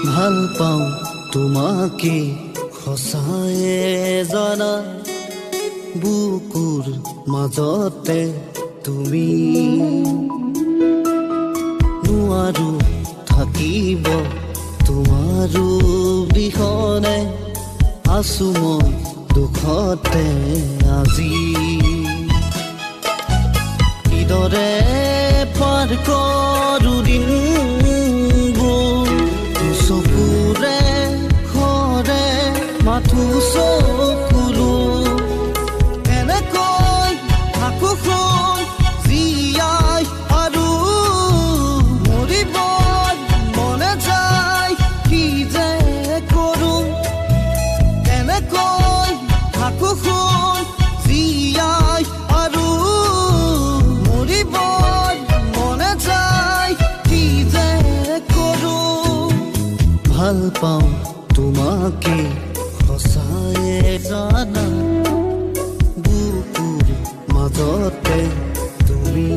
ভাল পাওঁ তোমাকে সঁচায়ে জানা বুকুৰ মাজতে তুমি নোৱাৰো থাকিব তোমাৰো বিহনে আছো মই দুখতে আজি কিদৰে পাৰ কৰো দিনবোৰ চকুৰে ঘৰে মাথো চকুৰো এনেকৈ থাকো শুন জীয়াই আৰু মৰিব মনে যায় কি যে কৰো এনেকৈ থাকো শুন জীয়াই আৰু মৰিব মনে যায় কি যে কৰো ভাল পাওঁ তোমাকে সঁচায়ে জানা বুকুৰ মাজতে তুমি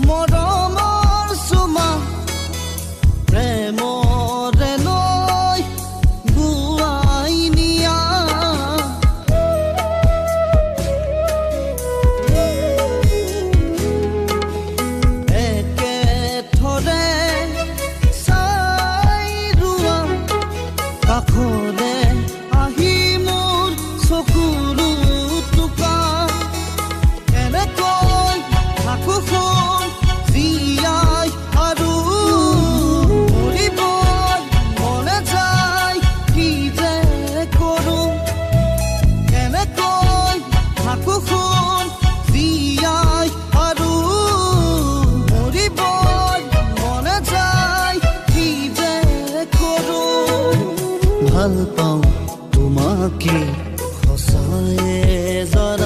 মৰমৰ চুমা প্ৰেমৰে নৈ বুৱাই নিয়া একেথৰে চাই ৰোৱা কাষৰে আহি মোৰ চকুৰো টোকা এনেকৈ থাকো শুন জীয়াই আৰু মৰিব মনে যায় কি যে কৰো এনেকৈ থাকো শুন জীয়াই আৰু মৰিব মনে যায় কি যে কৰো ভাল পাওঁ তোমাকে সঁচায়ে জানা